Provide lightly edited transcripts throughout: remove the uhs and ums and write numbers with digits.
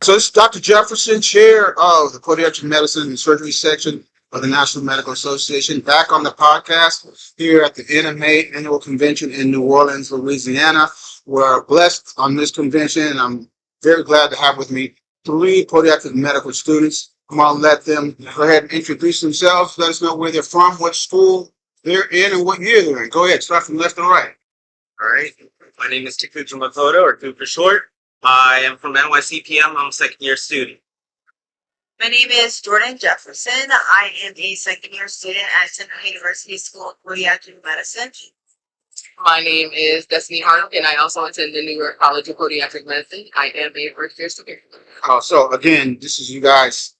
So this is Dr. Jefferson, Chair of the Podiatric Medicine and Surgery Section of the National Medical Association, back on the podcast here at the NMA Annual Convention in New Orleans, Louisiana. We're blessed on this convention, and I'm very glad to have with me three podiatric medical students. I'm going to let them go ahead and introduce themselves, let us know where they're from, what school they're in, and what year they're in. Go ahead, start from left to right. All right. My name is Takuja Makoto, or Ku for short. I am from NYCPM. I'm a second-year student. My name is Jordan Jefferson. I am a second-year student at Central University School of Podiatric Medicine. My name is Destiny Harnock, and I also attend the New York College of Podiatric Medicine. I am a first-year student. So again, this is you guys'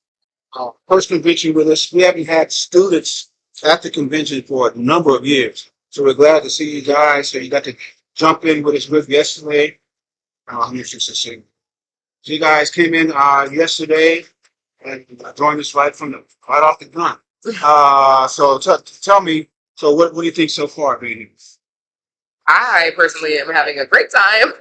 first convention with us. We haven't had students at the convention for a number of years. So we're glad to see you guys. So you got to jump in with us with yesterday. So you guys came in yesterday and joined us right off the gun. So tell me, so what do you think so far, baby? I personally am having a great time.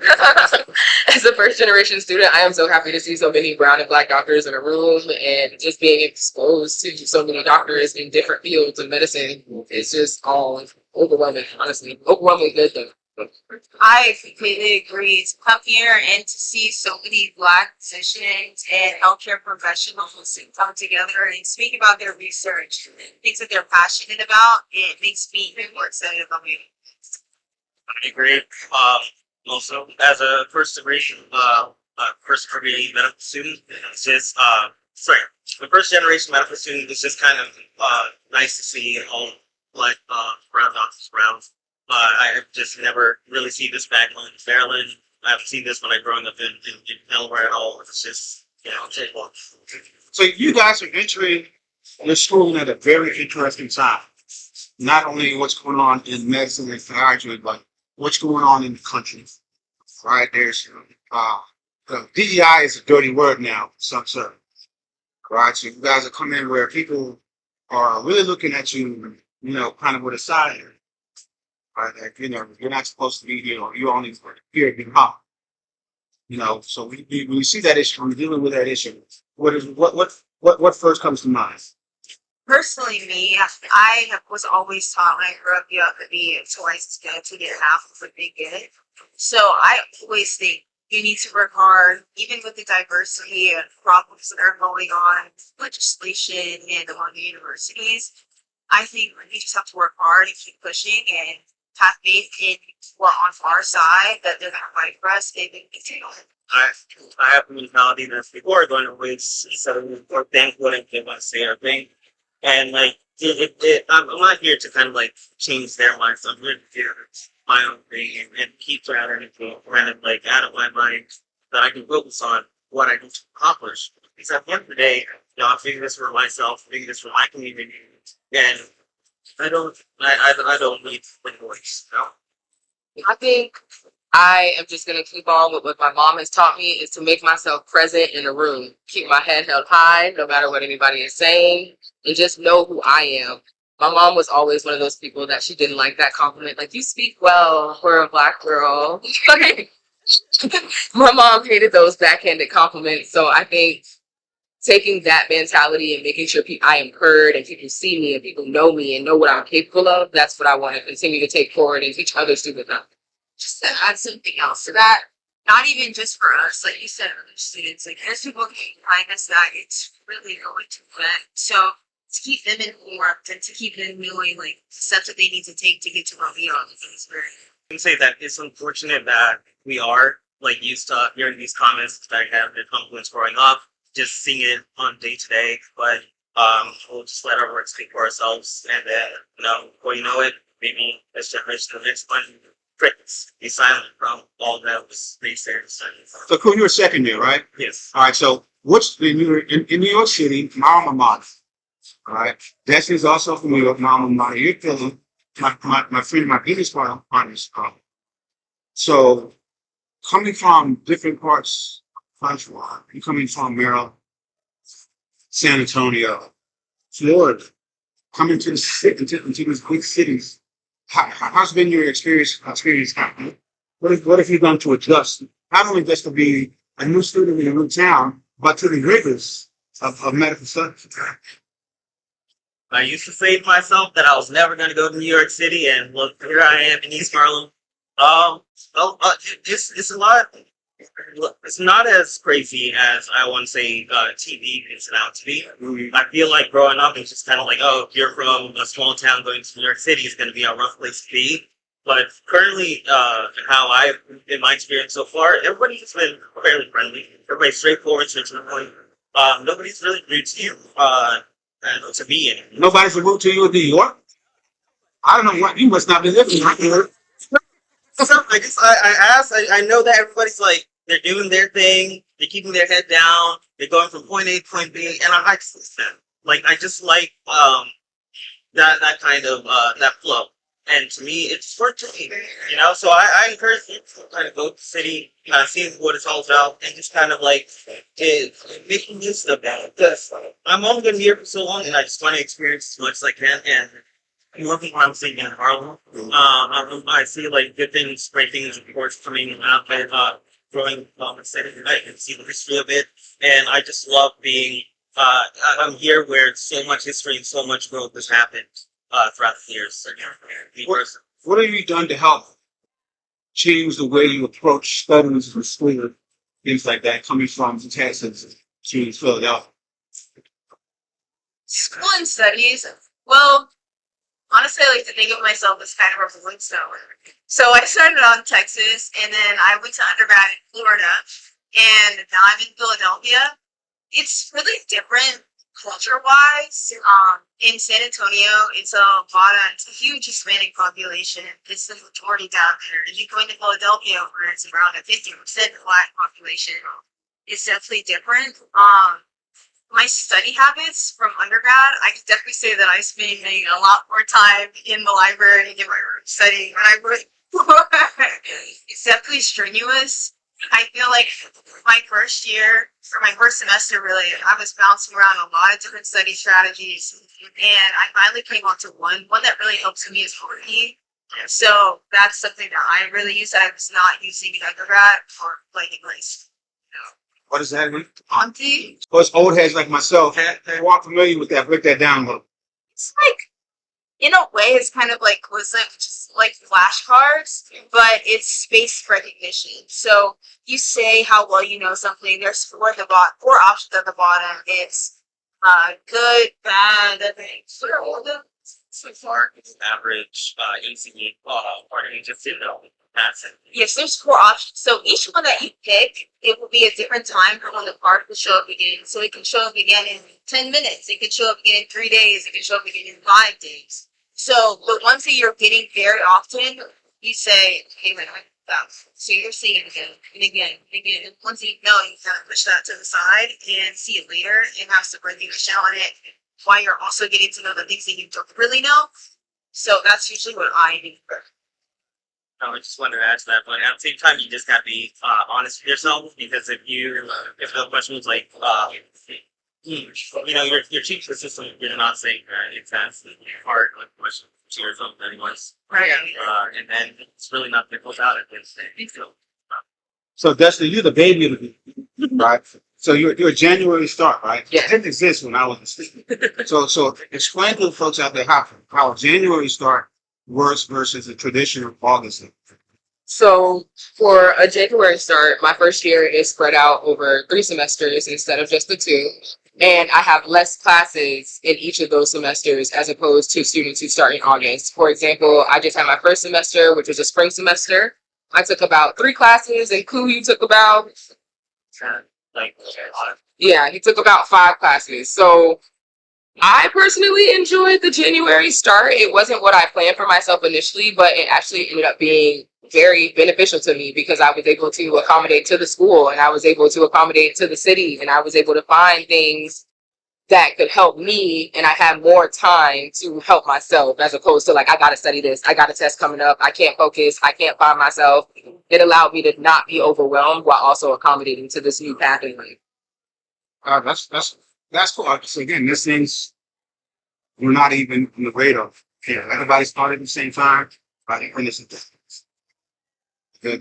As a first-generation student, I am so happy to see so many brown and black doctors in a room, and just being exposed to so many doctors in different fields of medicine. It's just all overwhelming, honestly. Overwhelmingly good, though. I completely agree. To come here and to see so many Black physicians and healthcare professionals come together and speak about their research, things that they're passionate about, it makes me even more excited about it. I agree. Also, as a first generation medical student, it's just the first generation medical student, it's just kind of nice to see all like brown doctors around. I've just never really seen this back in Maryland. I haven't seen this when I'm growing up in Delaware at all. It's just, So you guys are entering your school at a very interesting time. Not only what's going on in medicine and podiatry, but what's going on in the country. Right? There's DEI is a dirty word now, some sort. Right? So you guys are coming in where people are really looking at you, kind of with a side. Right? Like, you're not supposed to be here, or you're only here to be hot. So we see that issue, we're dealing with that issue. What first comes to mind? Personally, me, I was always taught when I grew up, you have to be twice as good to get half of what they get. So I always think you need to work hard, even with the diversity and problems that are going on, legislation and among the universities. I think we just have to work hard and keep pushing and have faith in what on our side that they're going to fight for us. They think I have the mentality that before going to waste, so or thankful and give us their thing. And like I'm not here to kind of like change their minds. I'm here to do my own thing and keep trying to kind of like out of my mind that I can focus on what I need to accomplish. Because at the end of the day, I'm figuring this for myself, figuring this for my community, and I don't need the voice. I think I am just going to keep on with what my mom has taught me, is to make myself present in a room. Keep my head held high, no matter what anybody is saying, and just know who I am. My mom was always one of those people that she didn't like that compliment. Like, you speak well for a Black girl. My mom hated those backhanded compliments. So I think taking that mentality and making sure I am heard and people see me and people know me and know what I'm capable of, that's what I want to continue to take forward and teach other students. just to add something else to that, not even just for us, like you said, other students, like there's people behind us that it's really going to affect. So to keep them informed and to keep them knowing like the steps that they need to take to get to where we are, I think is very. I can say that it's unfortunate that we are like used to hearing these comments that have been compliments growing up, just seeing it on day to day. But we'll just let our work speak for ourselves, and then before you know it, maybe this generation, the next one, crickets, be silent from all that was naysayers. So cool, you're a second year, right? Yes. All right. So what's in New York City, my alma mater? All right. Destiny's also from New York, my alma mater. You're feeling my friend, my business partners. So coming from different parts of the country, you're coming from Maryland, San Antonio, Florida, coming to the city, into these big cities. How's been your experience? What have you done to adjust? Not only just to be a new student in a new town, but to the rigors of medical studies. I used to say to myself that I was never going to go to New York City, and look, here I am in East Harlem. It's a lot. It's not as crazy as I want to say TV makes it out to be. Mhm. I feel like growing up, it's just kind of like, oh, if you're from a small town going to New York City, it's going to be a rough place to be. But currently, how I've in my experience so far, everybody's been fairly friendly. Everybody's straightforward, straight to the point. Nobody's really rude to you. To be in. Nobody's rude to you in New York. I don't know what you must not be living right here. So I asked, I know that everybody's like, they're doing their thing, they're keeping their head down, they're going from point A to point B, and I just listen. Like, I just like, that kind of, that flow. And to me, it's worked to me, you know? So I encourage you to kind of go to the city, kind of see what it's all about, and just kind of like, making use of that. Because I'm only going to be here for so long, and I just want to experience as much as I can, and I'm looking when I'm seeing in Harlem. I see like good things, great things, reports coming out, and growing city. I can see the history of it, and I just love being. I'm here where so much history and so much growth has happened throughout the years. So, What have you done to help change the way you approach studies for school, things like that, coming from Texas to Philadelphia? School and studies. Well, honestly, I like to think of myself as kind of a rolling stone. So I started out in Texas, and then I went to undergrad in Florida, and now I'm in Philadelphia. It's really different culture-wise. In San Antonio, it's a huge Hispanic population. It's the majority down there. If you go into Philadelphia, where it's around a 50% Black population, it's definitely different. My study habits from undergrad, I could definitely say that I spent a lot more time in the library in my room studying when I was. It's definitely strenuous. I feel like my first year or my first semester, really, I was bouncing around a lot of different study strategies, and I finally came onto one that really helps me is Harmony. So that's something that I really use that I was not using in undergrad or like English. What does that mean? Auntie, Of course, old heads like myself who aren't familiar with that, break that down a little. it's like in a way, it's kind of like just like flashcards, but it's space recognition. So you say how well you know something. There's four options at the bottom. It's good, bad, so far, it's average, easy, part of me just didn't know. That's it. yes, there's four options. So each one that you pick, it will be a different time for when the card will show up again. So it can show up again in 10 minutes. It can show up again in 3 days. It can show up again in 5 days. So the ones that you're getting very often, you say, hey, man, so you're seeing it again and again and again. And once you know, you kind of push that to the side and see it later and have some recognition on it while you're also getting to know the things that you don't really know. So that's usually what I do. I just wanted to add to that, but at the same time, you just gotta be honest with yourself, because if the question was like, you're cheap to the system, you're not saying that's hard like question to yourself, anyways. Right. And then it's really not difficult out at this day. So Dustin, you're the baby of the group, right? So you're a January start, right? Yeah. It didn't exist when I was a student. So explain to the folks out there how a January start works versus a traditional August. So for a January start, my first year is spread out over 3 semesters instead of just the 2. And I have less classes in each of those semesters as opposed to students who start in August. For example, I just had my first semester, which was a spring semester. I took about 3 classes, and you took about, he took about 5 classes. So I personally enjoyed the January start. It wasn't what I planned for myself initially, but it actually ended up being very beneficial to me because I was able to accommodate to the school, and I was able to accommodate to the city, and I was able to find things that could help me, and I had more time to help myself as opposed to like, I got to study this. I got a test coming up. I can't focus. I can't find myself. It allowed me to not be overwhelmed while also accommodating to this new path in life. That's cool. So again, these things were not even in the radar. Yeah, everybody started at the same time. Right? And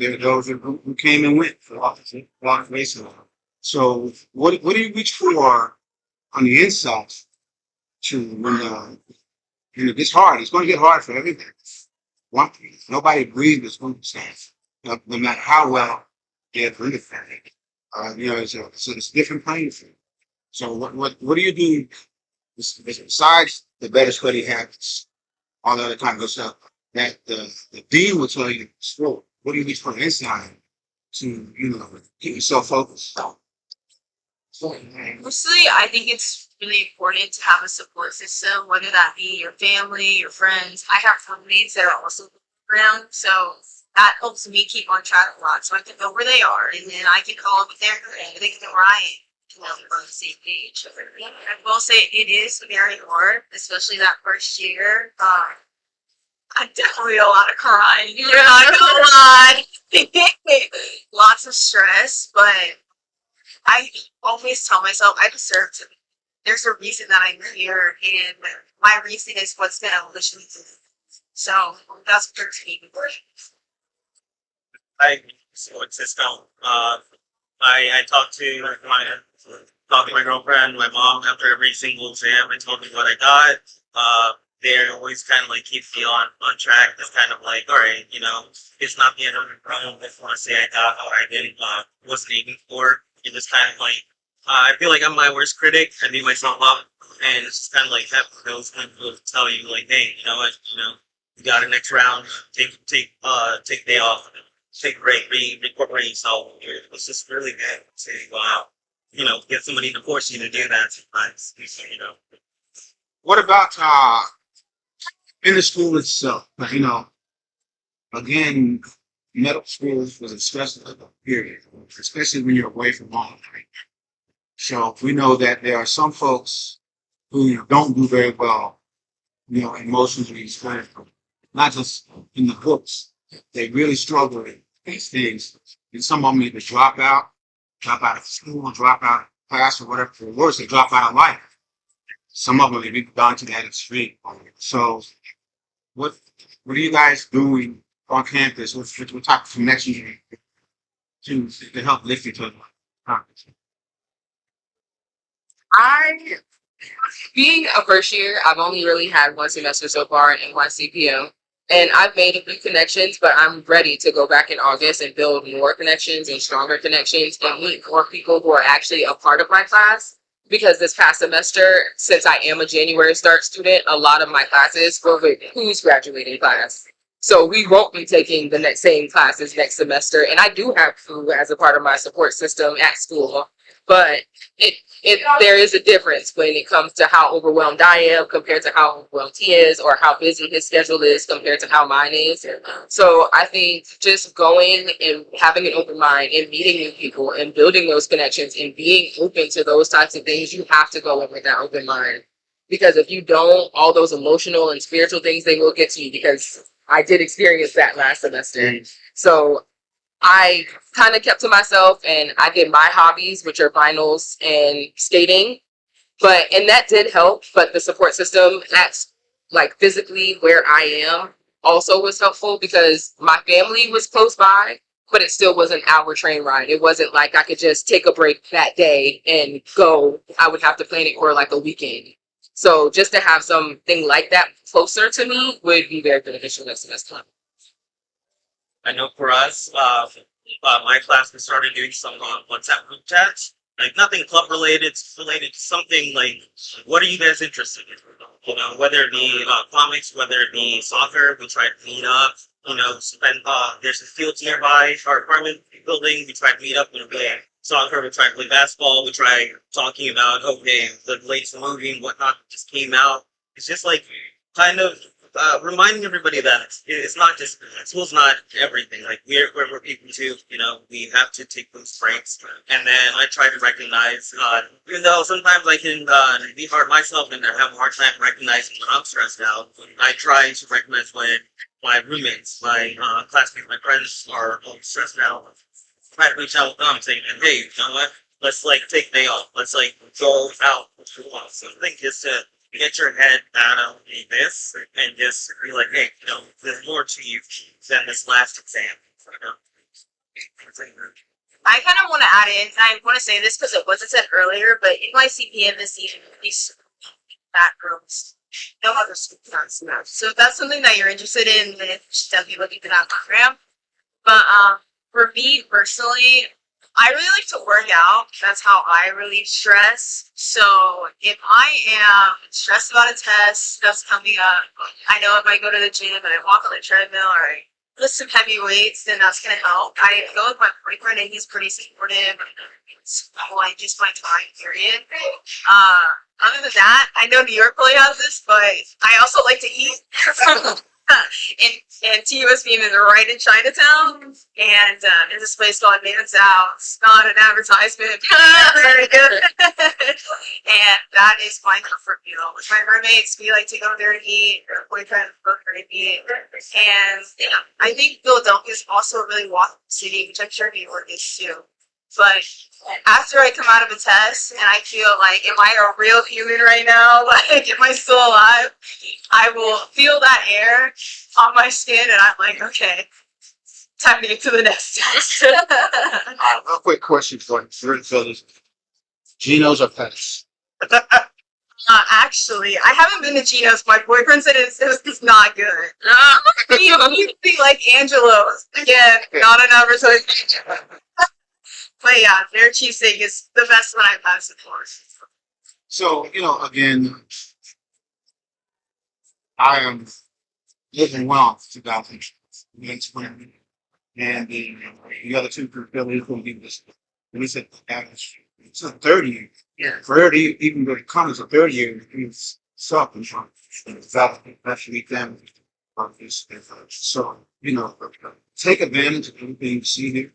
there were those who came and went for a lot of reasons. So what do you reach for on the inside to when it gets hard? It's going to get hard for everybody. One, nobody breathes as food stamps, no matter how well they're breathing. It's a different playing field. So what do you do besides the better study habits, all the other kind of good stuff that the dean will tell you? So what do you reach for inside to keep yourself focused? Mostly, I think it's really important to have a support system, whether that be your family, your friends. I have roommates that are also around, so that helps me keep on track a lot. So I can know where they are, and then I can call them if they're and they can know where I am. We're on the same page. I will say it is very hard, especially that first year. I definitely a lot of crying. You're not gonna lie. Lots of stress, but I always tell myself I deserve to be. There's a reason that I'm here, and my reason is what's going to push me to. So that's what to me. I support system. I talk to my girlfriend, my mom after every single exam. I told them what I got. They always kind of like keep me on track. It's kind of like, all right, it's not the end of the problem. If I want to say I got or I didn't, wasn't aiming for. It just kind of like, I feel like I'm my worst critic. I beat myself up, and it's just kind of like having those kind of people tell you like, hey, you know what, you got a next round. Take a day off. Take a break. Reincorporate yourself. It's just really good to get somebody to force you to do that sometimes. What about in the school itself? Again, middle school was a stressful period, especially when you're away from home. Right? So we know that there are some folks who don't do very well, emotionally, not just in the books. They really struggle with these things. And some of them either drop out of school, drop out of class, or whatever. Or worse, they drop out of life. Some of them have even gone to that extreme. So what what are you guys doing on campus? What type of connection to help lift you to the conference? I, being a first year, I've only really had one semester so far in my CPO. And I've made a few connections, but I'm ready to go back in August and build more connections and stronger connections and meet more people who are actually a part of my class. Because this past semester, since I am a January start student, a lot of my classes were with who's graduating class. So we won't be taking the next same classes next semester. And I do have who as a part of my support system at school, but there is a difference when it comes to how overwhelmed I am compared to how overwhelmed he is, or how busy his schedule is compared to how mine is. So I think just going and having an open mind and meeting new people and building those connections and being open to those types of things, you have to go in with that open mind. Because if you don't, all those emotional and spiritual things, they will get to you, because I did experience that last semester. So I kind of kept to myself and I did my hobbies, which are finals and skating. And that did help. But the support system that's like physically where I am also was helpful, because my family was close by, but it still was an hour train ride. It wasn't like I could just take a break that day and go. I would have to plan it for like a weekend. So just to have something like that closer to me would be very beneficial next semester. I know for us, my class we started doing some WhatsApp group chats. Like nothing club related, it's related to something like, what are you guys interested in? Whether it be comics, whether it be soccer, we try to meet up. Spend there's a field nearby our apartment building. We try to meet up and play soccer. We try to play basketball. We try talking about okay, the latest movie and whatnot just came out. It's just like kind of reminding everybody that it's not just school's not everything. Like we're people too. We have to take those breaks, and then I try to recognize. Even though sometimes I can be hard myself and I have a hard time recognizing when I'm stressed out, I try to recognize when my roommates, my classmates, my friends are stressed out. Try to reach out with them, saying, "Hey, you know what? Let's like take day off. Let's like go out." So I think just to get your head out of this and just be like, hey, there's more to you than this last exam. I kind of want to add in, and I want to say this because it wasn't said earlier, but NYCP and these backgrounds, no other school does that. So if that's something that you're interested in, then you should definitely look into that program. But for me personally, I really like to work out. That's how I relieve stress. So if I am stressed about a test that's coming up, I know if I go to the gym and I walk on the treadmill or I lift some heavy weights, then that's gonna help. I go with my boyfriend and he's pretty supportive. It's like just my time period. Other than that, I know New York probably has this, but I also like to eat. and TUS being right in Chinatown, and there's this place called Man's House. Not an advertisement. Very good. And that is my comfort meal. With my roommates, we like to go there and eat. Our boyfriend goes there and eat. And yeah, I think Philadelphia is also a really walkable city, which I'm sure New York is too. But after I come out of a test and I feel like, am I a real human right now? Like, am I still alive? I will feel that air on my skin and I'm like, okay, time to get to the next test. Real quick question for you. You're in Philly. Geno's or Pets? Actually, I haven't been to Gino's. My boyfriend said it's not good. He'd be like Angelo's. Again, not an advertisement. But yeah, their cheesesteak is the best one I've had so far. So, again, I am living well in 2020. And the other two for Philly is going to be this. And we said, it's a 30 year. 30, even though the comments are 30 years, it's something from actually them. So, take advantage of everything you see here.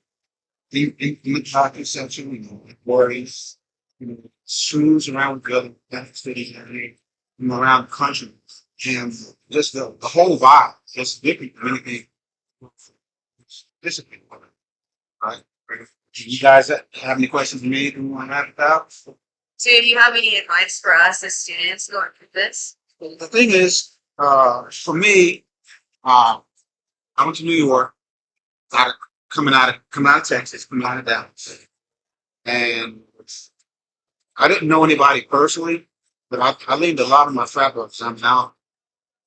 In the talking section, worries, schools around the other cities and around the country. And just the whole vibe, just different from anything. Discipline, right? Do you guys have any questions for me that you want to wrap it out? So, do you have any advice for us as students going through this? The thing is, for me, I went to New York, coming out of Texas, coming out of Dallas, and I didn't know anybody personally, but I leaned a lot on my faculty. I'm now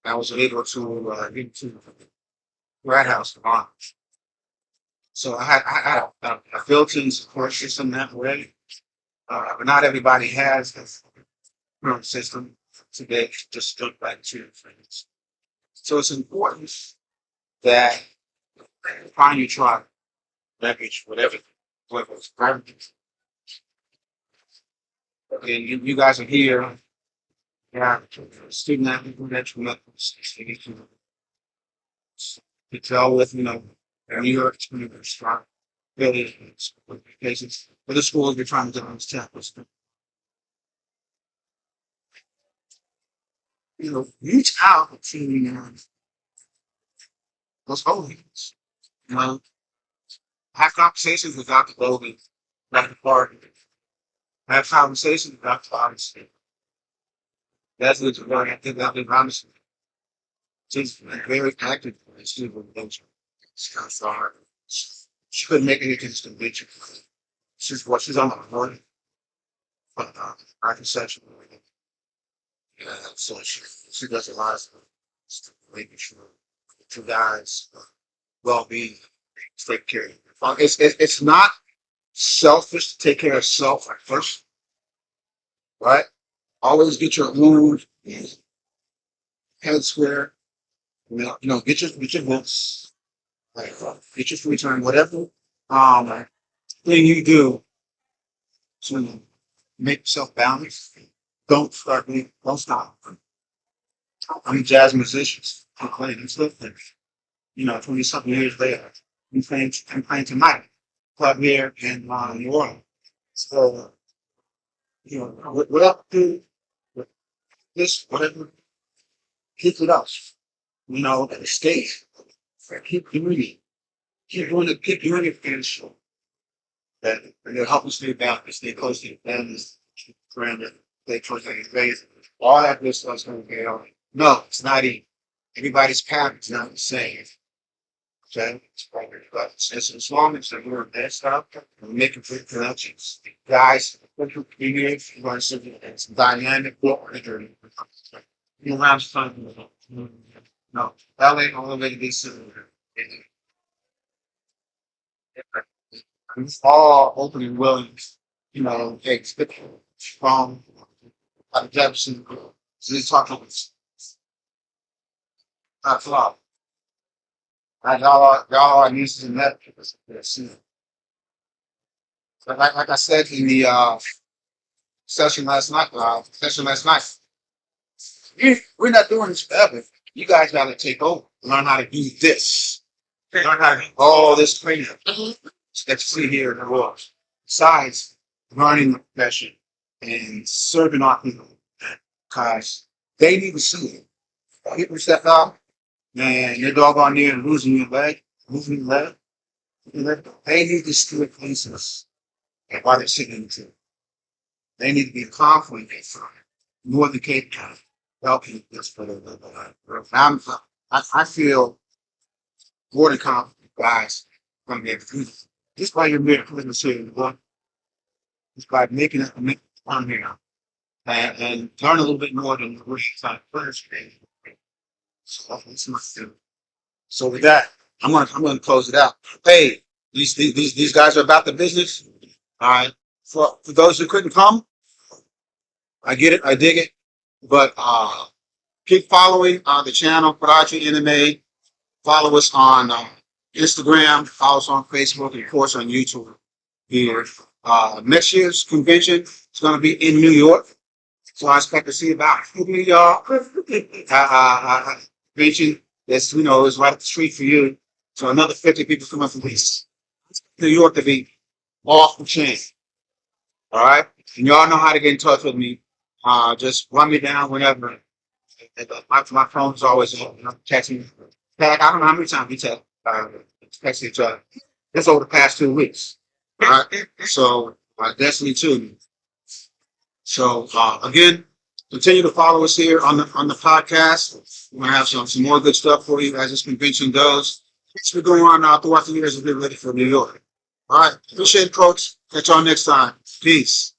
I was able to get into grad house in Orange. So I had a built-in support system that way, but not everybody has this system to be able to just jump back to things. So it's important that you find your tribe, leverage whatever it's private. And you guys are here. Yeah, student athlete credential methods. You tell with New York is going to be strong. Really, cases for the schools you're trying to get on this campus. Reach out to those holdings. Have conversations with Dr. Logan, Dr. Clark. Have conversations with Dr. Robinson. That's what you're going to think about the Robinson. She's very active in the student engagement. She couldn't make any conviction. She's on the board, but architecture. Yeah, so she does a lot of stuff, making sure two guys well-being, take care of you. It's not selfish to take care of self at first, right? Always get your own head square. Get your books, like get your free time, whatever thing you do to make yourself balanced. Don't stop. 20 something. 20 something years later. I'm playing tonight. Club here in New Orleans. So, what do this, whatever, keep it up. At the stage. Keep doing it. Keep doing it and show that it'll help us stay balanced, stay close to your families, keep friends, stay close to your face. All that good stuff's gonna get on. No, it's not easy. Everybody's path is not the same. Okay, but as long as they're doing their stuff, and making good connections, guys, you're going to see it's dynamic. You don't have fun. No, LA only way to be similar. It's all open and willing, takes from Jefferson. So he's talking about that's a lot. And y'all are used to that. But like I said in the session last night, we're not doing this forever. You guys got to take over, learn how to do this, learn how to do all this training Mhm. that you see here in the world. Besides learning the profession and serving our people, because they need to see it. People step out, man, you're doggone near losing your leg, losing your leg. They need to see it places while they're sitting in the chair. They need to be confident more than capable of helping this for the I feel more than confident, guys, from there. Just by your mere presence here, just by making it on here and learn a little bit more than the first thing. So that's my thing. So with that, I'm gonna close it out. Hey, these guys are about the business. All right. For those who couldn't come, I get it, I dig it. But keep following the channel, Prodigy NMA. Follow us on Instagram, follow us on Facebook, and of course on YouTube here. Next year's convention is going to be in New York. So I expect to see about 50 of y'all. Convention that's, is right up the street for you. So another 50 people coming from New York to be off the chain. All right. And y'all know how to get in touch with me. Just run me down whenever. My phone's always on. Text me. Pat, I don't know how many times we text each other. That's over the past 2 weeks. All right. So Destiny too. So again, continue to follow us here on the podcast. We're gonna have some more good stuff for you as this convention goes. As we go on throughout the years, we'll get ready for New York. All right. Appreciate it, folks. Catch y'all next time. Peace.